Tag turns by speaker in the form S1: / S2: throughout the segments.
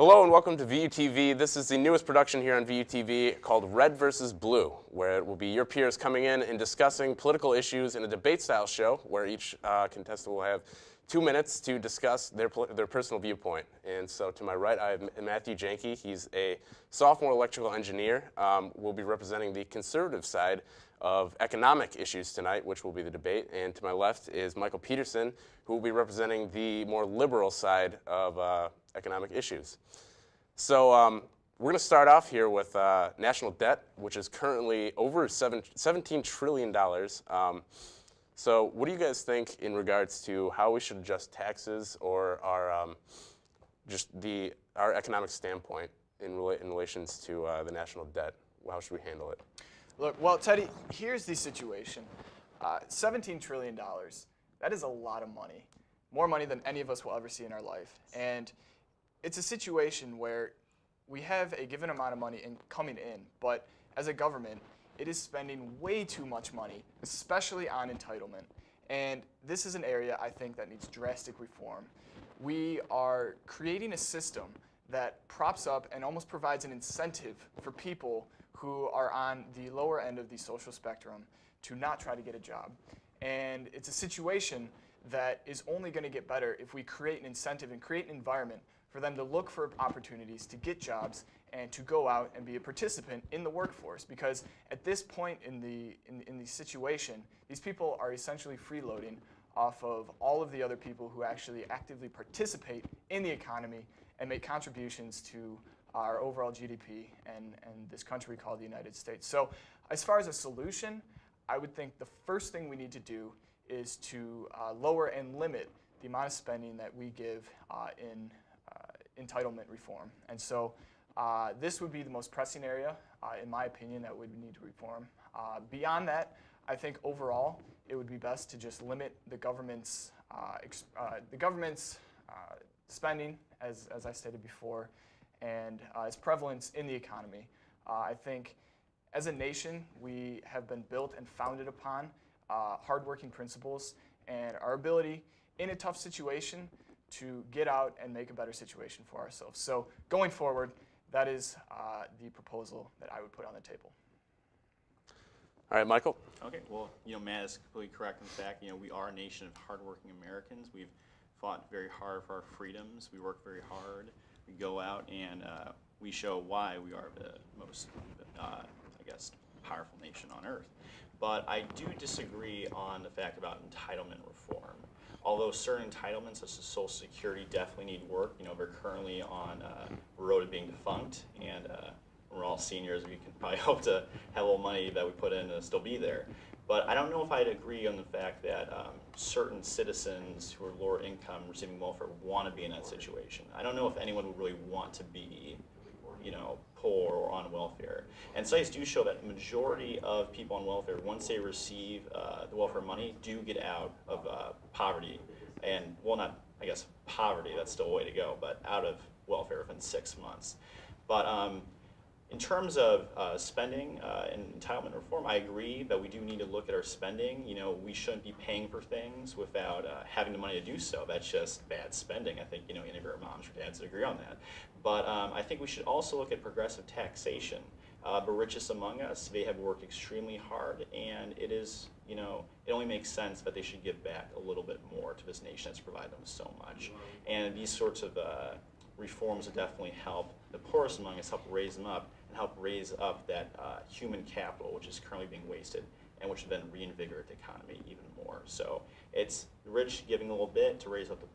S1: Hello and welcome to VUTV. This is the newest production here on VUTV called Red versus Blue, where it will be your peers coming in and discussing political issues in a debate-style show where each contestant will have 2 minutes to discuss their personal viewpoint. And so to my right, I have Matthew Janke. He's a sophomore electrical engineer. We'll be representing the conservative side of economic issues tonight, which will be the debate. And to my left is Michael Peterson, who will be representing the more liberal side of economic issues. So we're going to start off here with national debt, which is currently over $17 trillion. So what do you guys think in regards to how we should adjust taxes or our economic standpoint in relations to the national debt? How should we handle it?
S2: Look, well, Teddy, here's the situation. $17 trillion, that is a lot of money. More money than any of us will ever see in our life. And it's a situation where we have a given amount of money coming in, but as a government, it is spending way too much money, especially on entitlement. And this is an area I think that needs drastic reform. We are creating a system that props up and almost provides an incentive for people who are on the lower end of the social spectrum to not try to get a job. And it's a situation that is only going to get better if we create an incentive and create an environment for them to look for opportunities to get jobs and to go out and be a participant in the workforce. Because at this point in the situation, these people are essentially freeloading off of all of the other people who actually actively participate in the economy and make contributions to our overall GDP and this country called the United States. So as far as a solution, I would think the first thing we need to do is to lower and limit the amount of spending that we give in entitlement reform. And so this would be the most pressing area, in my opinion, that we need to reform. Beyond that, I think overall it would be best to just limit the government's spending, as I stated before, and its prevalence in the economy. I think as a nation, we have been built and founded upon hardworking principles and our ability in a tough situation to get out and make a better situation for ourselves. So going forward, that is the proposal that I would put on the table.
S1: All right, Michael?
S3: Okay, well, Matt is completely correct in the fact, we are a nation of hardworking Americans. We've fought very hard for our freedoms. We work very hard. We go out and we show why we are the most, powerful nation on earth. But I do disagree on the fact about entitlement reform. Although certain entitlements, such as Social Security, definitely need work. We're currently on a road to being defunct, and we're all seniors. We can probably hope to have a little money that we put in to still be there. But I don't know if I'd agree on the fact that certain citizens who are lower income receiving welfare want to be in that situation. I don't know if anyone would really want to be, poor or on welfare. And studies do show that the majority of people on welfare, once they receive the welfare money, do get out of poverty. And, well, not, poverty, that's still a way to go, but out of welfare within 6 months. But in terms of spending and entitlement reform, I agree that we do need to look at our spending. We shouldn't be paying for things without having the money to do so. That's just bad spending. I think, any of our moms or dads would agree on that. But I think we should also look at progressive taxation. The richest among us, they have worked extremely hard, and it is, it only makes sense that they should give back a little bit more to this nation that's provided them so much. And these sorts of reforms will definitely help the poorest among us, help raise them up, and help raise up that human capital, which is currently being wasted, and which would then reinvigorate the economy even more. So it's the rich giving a little bit to raise up the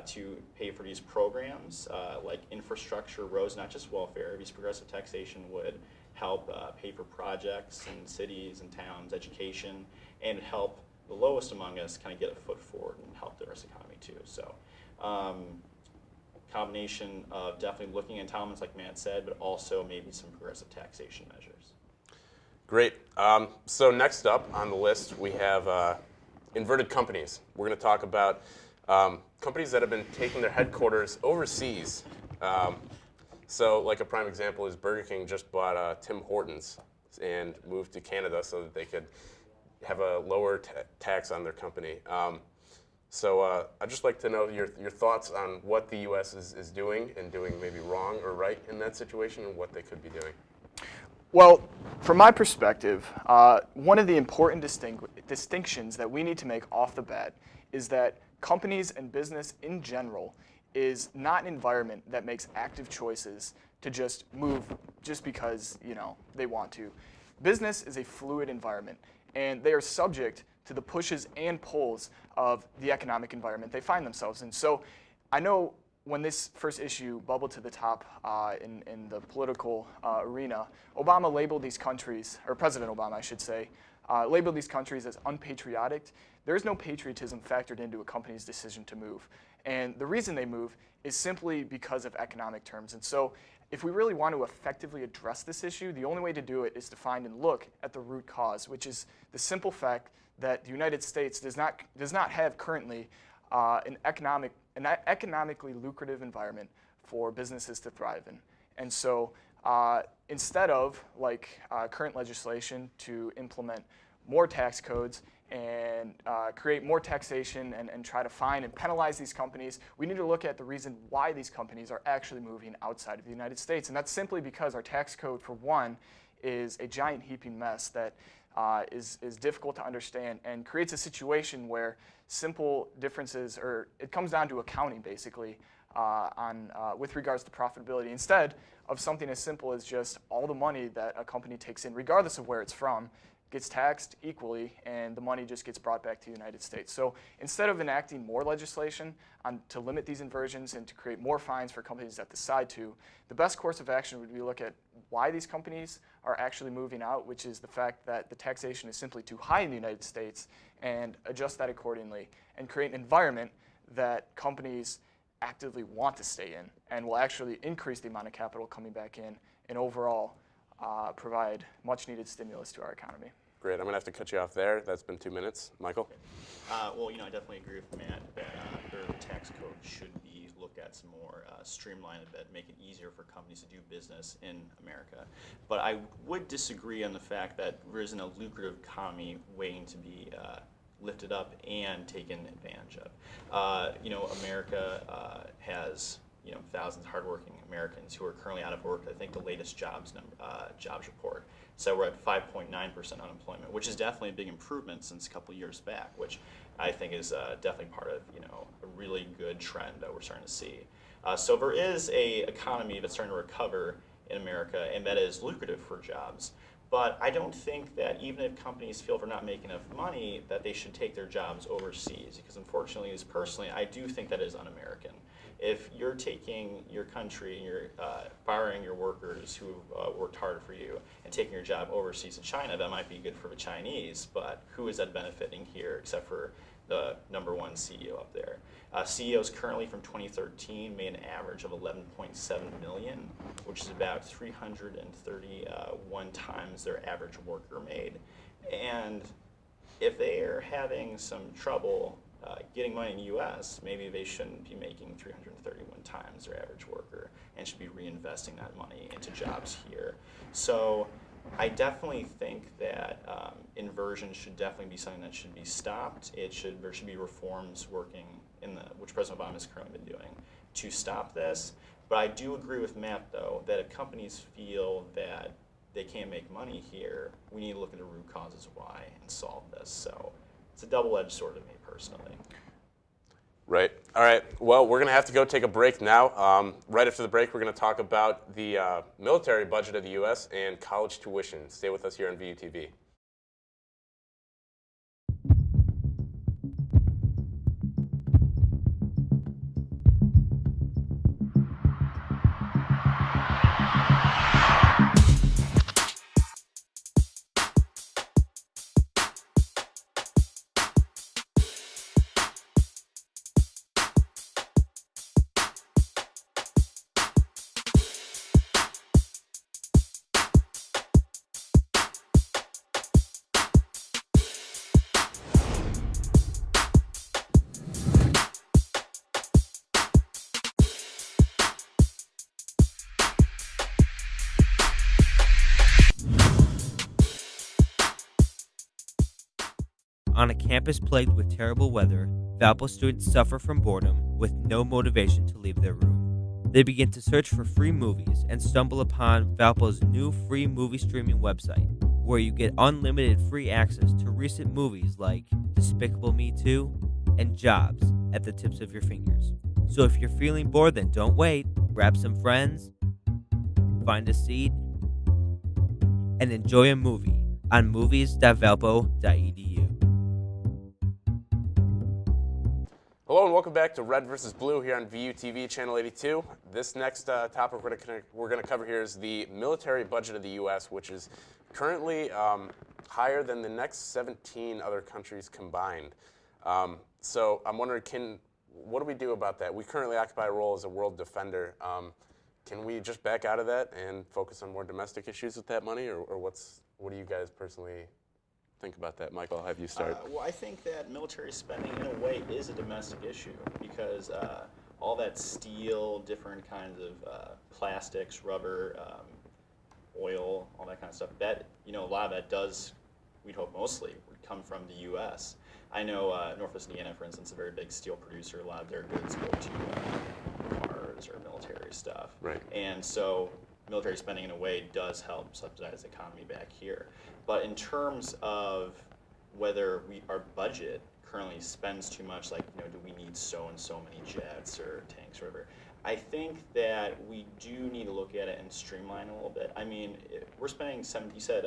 S3: to pay for these programs like infrastructure, roads, not just welfare. These progressive taxation would help pay for projects in cities and towns, education, and help the lowest among us kind of get a foot forward and help the rest of the economy too. So combination of definitely looking at entitlements like Matt said, but also maybe some progressive taxation measures.
S1: Great. So next up on the list, we have inverted companies. We're going to talk about companies that have been taking their headquarters overseas. So like a prime example is Burger King just bought Tim Hortons and moved to Canada so that they could have a lower tax on their company. So I'd just like to know your thoughts on what the U.S. is doing and doing maybe wrong or right in that situation and what they could be doing.
S2: Well, from my perspective, one of the important distinctions that we need to make off the bat is that companies and business in general is not an environment that makes active choices to just move just because they want to. Business is a fluid environment, and they are subject to the pushes and pulls of the economic environment they find themselves in. So I know when this first issue bubbled to the top in the political arena, Obama labeled these countries, or President Obama, I should say, labeled these countries as unpatriotic. There is no patriotism factored into a company's decision to move. And the reason they move is simply because of economic terms. And so if we really want to effectively address this issue, the only way to do it is to find and look at the root cause, which is the simple fact that the United States does not have currently an economically lucrative environment for businesses to thrive in. And so instead of, like current legislation, to implement more tax codes and create more taxation and try to fine and penalize these companies, we need to look at the reason why these companies are actually moving outside of the United States. And that's simply because our tax code, for one, is a giant heaping mess that is difficult to understand and creates a situation where simple differences, or it comes down to accounting basically, with regards to profitability, instead of something as simple as just all the money that a company takes in, regardless of where it's from, gets taxed equally, and the money just gets brought back to the United States. So instead of enacting more legislation to limit these inversions and to create more fines for companies that decide to, the best course of action would be to look at why these companies are actually moving out, which is the fact that the taxation is simply too high in the United States, and adjust that accordingly, and create an environment that companies actively want to stay in and will actually increase the amount of capital coming back in and overall provide much needed stimulus to our economy.
S1: Great. I'm going to have to cut you off there. That's been 2 minutes. Michael?
S3: Well, I definitely agree with Matt that the tax code should be looked at some more, streamlined a bit, make it easier for companies to do business in America. But I would disagree on the fact that there isn't a lucrative economy waiting to be lifted up and taken advantage of. America has thousands of hardworking Americans who are currently out of work. I think the latest jobs report. So we're at 5.9% unemployment, which is definitely a big improvement since a couple of years back, which I think is definitely part of a really good trend that we're starting to see. So there is a economy that's starting to recover in America, and that is lucrative for jobs. But I don't think that even if companies feel they're not making enough money, that they should take their jobs overseas. Because unfortunately, personally, I do think that is un-American. If you're taking your country and you're firing your workers who worked hard for you and taking your job overseas to China, that might be good for the Chinese, but who is that benefiting here except for the #1 CEO up there? CEOs currently from 2013 made an average of 11.7 million, which is about 331 times their average worker made. And if they are having some trouble getting money in the U.S., maybe they shouldn't be making 331 times their average worker and should be reinvesting that money into jobs here. So I definitely think that inversion should definitely be something that should be stopped. There should be reforms working which President Obama has currently been doing to stop this. But I do agree with Matt, though, that if companies feel that they can't make money here, we need to look at the root causes why and solve this. So it's a double-edged sword to me personally.
S1: Right. All right. Well, we're going to have to go take a break now. Right after the break, we're going to talk about the military budget of the U.S. and college tuition. Stay with us here on VUTV.
S4: On a campus plagued with terrible weather, Valpo students suffer from boredom with no motivation to leave their room. They begin to search for free movies and stumble upon Valpo's new free movie streaming website, where you get unlimited free access to recent movies like Despicable Me 2 and Jobs at the tips of your fingers. So if you're feeling bored, then don't wait. Grab some friends, find a seat, and enjoy a movie on movies.valpo.edu.
S1: Hello and welcome back to Red vs. Blue here on VUTV Channel 82. This next topic we're going to cover here is the military budget of the U.S., which is currently higher than the next 17 other countries combined. So I'm wondering, what do we do about that? We currently occupy a role as a world defender. Can we just back out of that and focus on more domestic issues with that money, or what do you guys personally think about that? Michael, I'll have you start.
S3: Well, I think that military spending, in a way, is a domestic issue because all that steel, different kinds of plastics, rubber, oil, all that kind of stuff, that, a lot of that does, we'd hope mostly, would come from the U.S. I know Northwest Indiana, for instance, is a very big steel producer. A lot of their goods go to cars or military stuff.
S1: Right.
S3: And so military spending, in a way, does help subsidize the economy back here. But in terms of whether our budget currently spends too much, like, do we need so and so many jets or tanks or whatever, I think that we do need to look at it and streamline a little bit. I mean, we're spending, you said,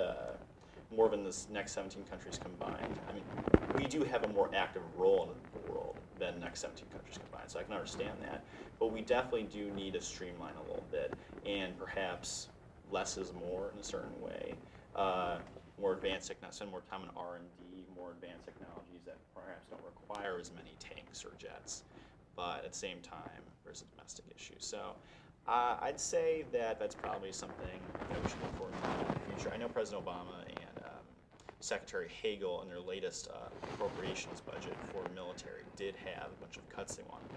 S3: more than the next 17 countries combined. I mean, we do have a more active role in the world than the next 17 countries combined, so I can understand that. But we definitely do need to streamline a little bit, and perhaps less is more in a certain way. More advanced technology, spend more time in R&D, more advanced technologies that perhaps don't require as many tanks or jets, but at the same time, there's a domestic issue. So I'd say that that's probably something that we should look forward to in the future. I know President Obama and Secretary Hagel in their latest appropriations budget for military did have a bunch of cuts they wanted to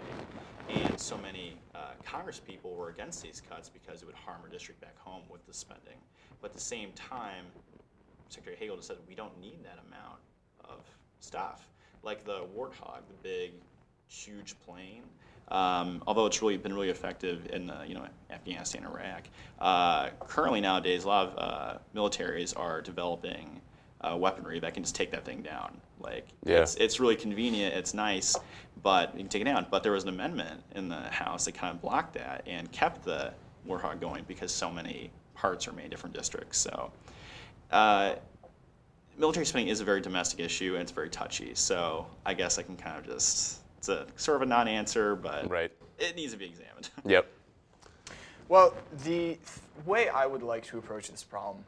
S3: make. And so many Congress people were against these cuts because it would harm our district back home with the spending. But at the same time, Secretary Hagel just said we don't need that amount of stuff. Like the Warthog, the big, huge plane, although it's been really effective in Afghanistan, Iraq. Currently nowadays, a lot of militaries are developing weaponry that can just take that thing down. Like, it's really convenient, it's nice, but you can take it down. But there was an amendment in the House that kind of blocked that and kept the Warthog going because so many parts are made in different districts. So military spending is a very domestic issue and it's very touchy. So I guess I can kind of just, it's a sort of a non-answer, but it needs to be examined.
S1: Yep.
S2: Well, the way I would like to approach this problem,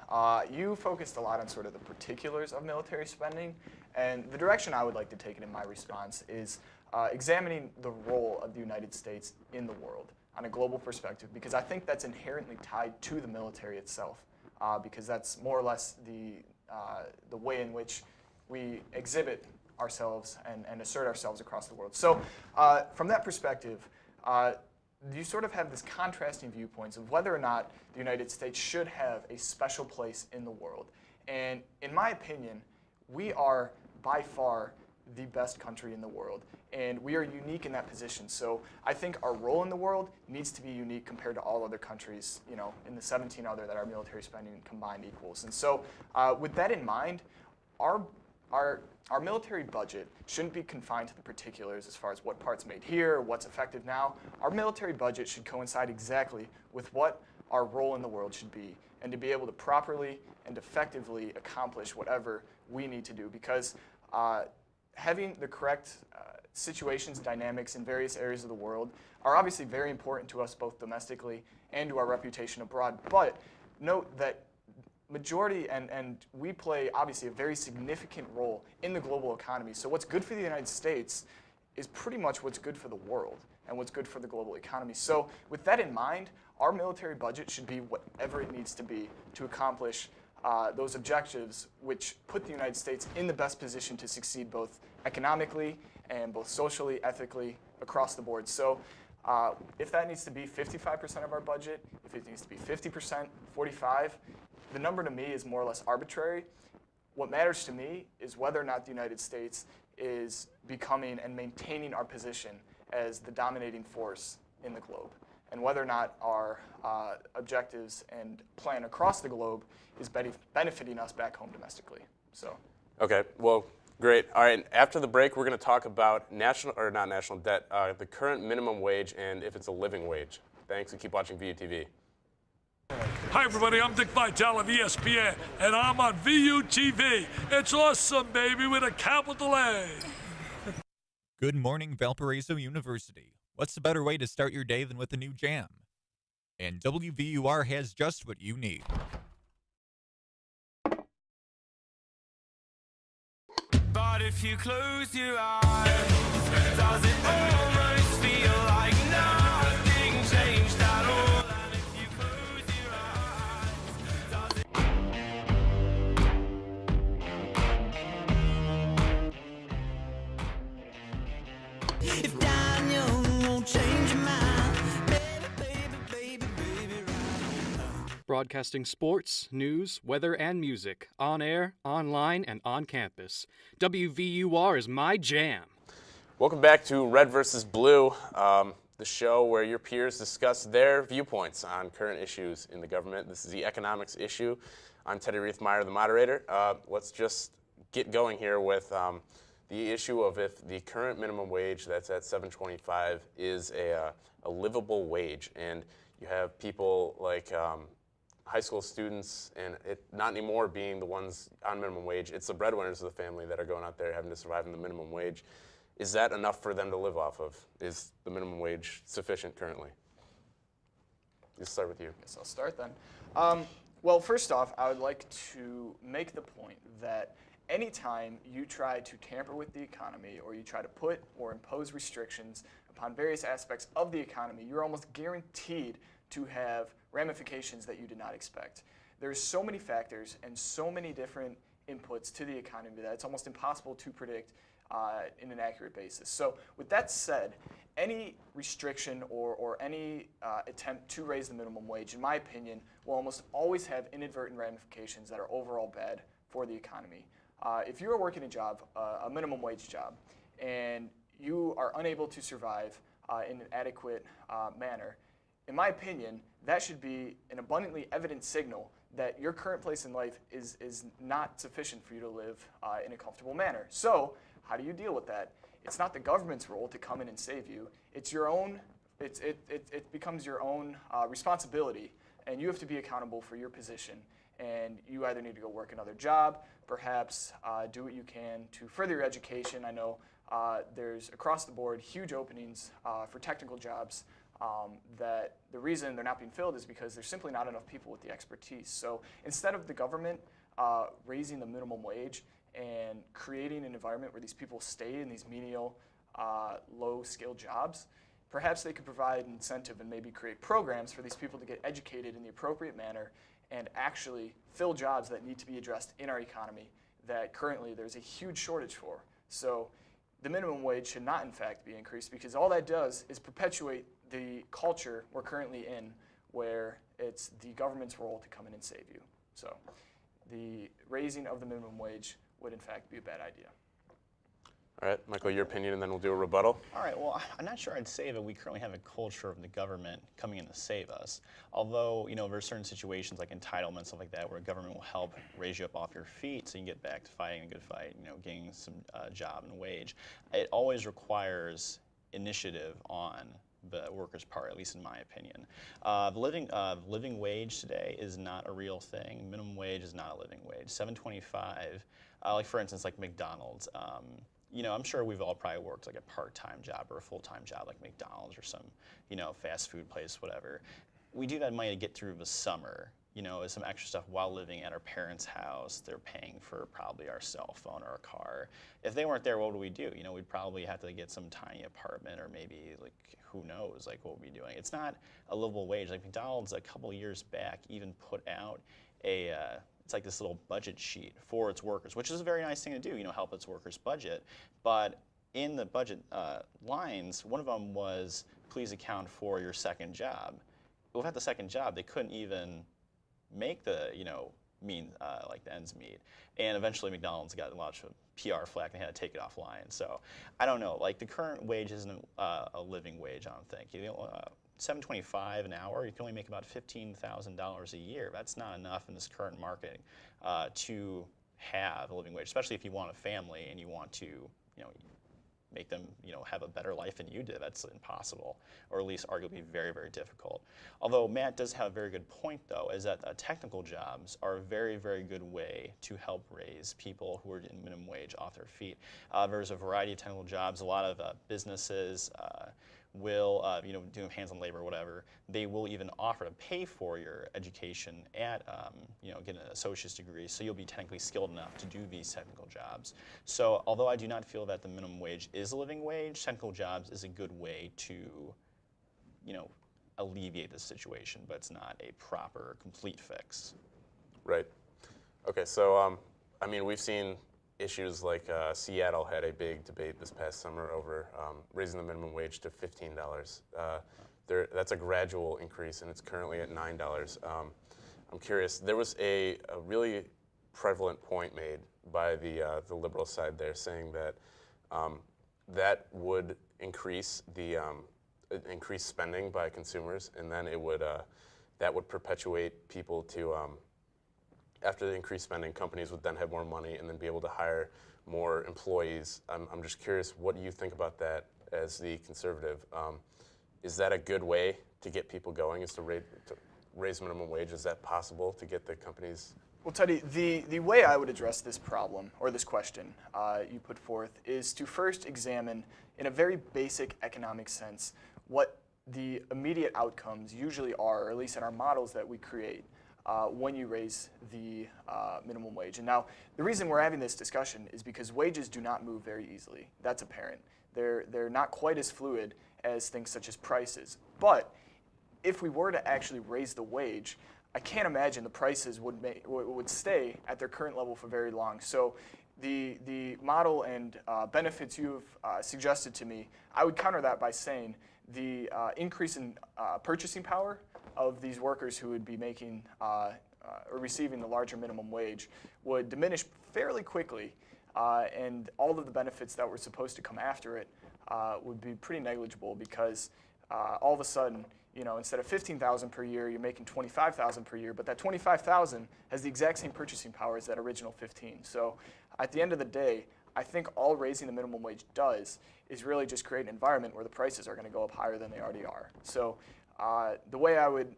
S2: you focused a lot on sort of the particulars of military spending, and the direction I would like to take it in my response is examining the role of the United States in the world on a global perspective, because I think that's inherently tied to the military itself, because that's more or less the way in which we exhibit ourselves and assert ourselves across the world. So from that perspective, you sort of have this contrasting viewpoints of whether or not the United States should have a special place in the world. And in my opinion, we are by far the best country in the world, and we are unique in that position. So I think our role in the world needs to be unique compared to all other countries, in the 17 other that our military spending combined equals. And so with that in mind, our military budget shouldn't be confined to the particulars as far as what part's made here or what's effective now. Our military budget should coincide exactly with what our role in the world should be, and to be able to properly and effectively accomplish whatever we need to do, because having the correct situations, dynamics in various areas of the world are obviously very important to us both domestically and to our reputation abroad. But note that majority, and we play obviously a very significant role in the global economy. So what's good for the United States is pretty much what's good for the world and what's good for the global economy. So with that in mind, our military budget should be whatever it needs to be to accomplish those objectives, which put the United States in the best position to succeed both economically and both socially, ethically, across the board. So if that needs to be 55% of our budget, if it needs to be 50%, 45%, the number to me is more or less arbitrary. What matters to me is whether or not the United States is becoming and maintaining our position as the dominating force in the globe, and whether or not our objectives and plan across the globe is benefiting us back home domestically. So.
S1: Okay, well, great. All right, after the break, we're going to talk about not national debt, the current minimum wage, and if it's a living wage. Thanks, and keep watching VUTV.
S5: Hi, everybody. I'm Dick Vitale of ESPN, and I'm on VUTV. It's awesome, baby, with a capital A.
S6: Good morning, Valparaiso University. What's a better way to start your day than with a new jam? And WVUR has just what you need.
S7: But if you close your eyes, does it almost feel like nothing changed at all? And if you close your eyes, does it... If Daniel won't change your mind, baby, right.
S8: Broadcasting sports, news, weather, and music on air, online, and on campus. WVUR is my jam.
S1: Welcome back to Red versus Blue, the show where your peers discuss their viewpoints on current issues in the government. This is the economics issue. I'm Teddy Reithmeyer, the moderator. Let's just get going here with the issue of if the current minimum wage that's at $7.25 is a livable wage, and you have people like high school students, and it not anymore being the ones on minimum wage. It's the breadwinners of the family that are going out there having to survive on the minimum wage. Is that enough for them to live off of? Is the minimum wage sufficient currently? Let's start with you.
S2: I guess I'll start then. Well, first off, I would like to make the point that anytime you try to tamper with the economy, or you try to put or impose restrictions upon various aspects of the economy, you're almost guaranteed to have ramifications that you did not expect. There's so many factors and so many different inputs to the economy that it's almost impossible to predict in an accurate basis. So with that said, any restriction or any attempt to raise the minimum wage, in my opinion, will almost always have inadvertent ramifications that are overall bad for the economy. If you are working a job, a minimum wage job, and you are unable to survive in an adequate manner, in my opinion, that should be an abundantly evident signal that your current place in life is not sufficient for you to live in a comfortable manner. So, how do you deal with that? It's not the government's role to come in and save you. It's your own. It becomes your own responsibility, and you have to be accountable for your position. And you either need to go work another job, perhaps do what you can to further your education. I know there's across the board huge openings for technical jobs. That the reason they're not being filled is because there's simply not enough people with the expertise. So instead of the government raising the minimum wage and creating an environment where these people stay in these menial, low-skilled jobs, perhaps they could provide an incentive and maybe create programs for these people to get educated in the appropriate manner and actually fill jobs that need to be addressed in our economy that currently there's a huge shortage for. So the minimum wage should not, in fact, be increased, because all that does is perpetuate the culture we're currently in, where it's the government's role to come in and save you. So the raising of the minimum wage would, in fact, be a bad idea.
S1: All right, Michael, your opinion, and then we'll do a rebuttal.
S3: All right, well, I'm not sure I'd say that we currently have a culture of the government coming in to save us. Although, there are certain situations like entitlement, stuff like that, where government will help raise you up off your feet so you can get back to fighting a good fight, getting some job and wage. It always requires initiative on the workers' part, at least in my opinion. The living wage today is not a real thing. Minimum wage is not a living wage. $7.25, like for instance, like McDonald's. I'm sure we've all probably worked like a part-time job or a full-time job like McDonald's or some, fast food place, whatever. We do that money to get through the summer, some extra stuff while living at our parents' house. They're paying for probably our cell phone or a car. If they weren't there, what would we do? We'd probably have to get some tiny apartment, or maybe like, who knows, like what we'd be doing. It's not a livable wage. Like McDonald's a couple years back even put out it's like this little budget sheet for its workers, which is a very nice thing to do, help its workers budget. But in the budget lines, one of them was, please account for your second job. Without the second job, they couldn't even make the, like the ends meet. And eventually McDonald's got a lot of PR flack and had to take it offline. So I don't know. Like the current wage isn't a living wage. I don't think. $7.25 an hour. You can only make about $15,000 a year. That's not enough in this current market to have a living wage, especially if you want a family and you want to, make them, have a better life than you did. That's impossible, or at least arguably very, very difficult. Although Matt does have a very good point, though, is that technical jobs are a very, very good way to help raise people who are in minimum wage off their feet. There's a variety of technical jobs. A lot of businesses will, do hands-on labor or whatever. They will even offer to pay for your education at, get an associate's degree, so you'll be technically skilled enough to do these technical jobs. So although I do not feel that the minimum wage is a living wage, technical jobs is a good way to, alleviate this situation, but it's not a proper, complete fix.
S1: Right. Okay, so, we've seen issues like Seattle had a big debate this past summer over raising the minimum wage to $15. That's a gradual increase, and it's currently at $9. I'm curious, there was a really prevalent point made by the liberal side there, saying that that would increase the increase spending by consumers, and then it would that would perpetuate people to after the increased spending, companies would then have more money and then be able to hire more employees. I'm just curious, what do you think about that as the conservative? Is that a good way to get people going, is to raise minimum wage? Is that possible to get the companies?
S2: Well, Teddy, the way I would address this problem, or this question you put forth, is to first examine, in a very basic economic sense, what the immediate outcomes usually are, or at least in our models that we create, when you raise the minimum wage. And now, the reason we're having this discussion is because wages do not move very easily. That's apparent. They're not quite as fluid as things such as prices. But if we were to actually raise the wage, I can't imagine the prices would stay at their current level for very long. So the model and benefits you've suggested to me, I would counter that by saying the increase in purchasing power of these workers who would be making or receiving the larger minimum wage would diminish fairly quickly, and all of the benefits that were supposed to come after it would be pretty negligible, because all of a sudden, instead of $15,000 per year, you're making $25,000 per year, but that $25,000 has the exact same purchasing power as that original $15,000. So at the end of the day, I think all raising the minimum wage does is really just create an environment where the prices are going to go up higher than they already are. So the way I would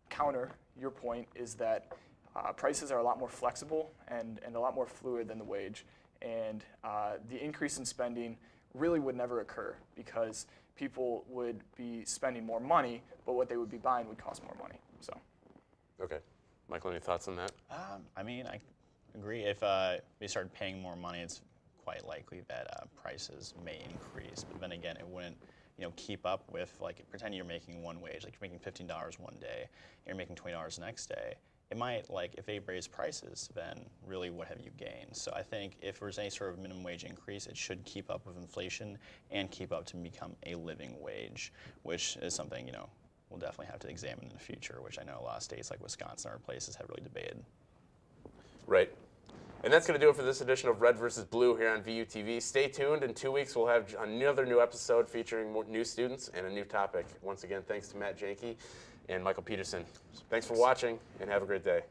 S2: counter your point is that prices are a lot more flexible and a lot more fluid than the wage, and the increase in spending really would never occur, because people would be spending more money, but what they would be buying would cost more money. So.
S1: Okay. Michael, any thoughts on that?
S3: I agree. If they started paying more money, it's quite likely that prices may increase. But then again, it wouldn't, keep up with, like, pretend you're making one wage, like you're making $15 one day, and you're making $20 the next day. It might, like, if they raise prices, then really what have you gained? So I think if there's any sort of minimum wage increase, it should keep up with inflation and keep up to become a living wage, which is something, we'll definitely have to examine in the future, which I know a lot of states like Wisconsin or places have really debated.
S1: Right. And that's going to do it for this edition of Red vs. Blue here on VUTV. Stay tuned. In 2 weeks, we'll have another new episode featuring more new students and a new topic. Once again, thanks to Matt Janke and Michael Peterson. Thanks for watching, and have a great day.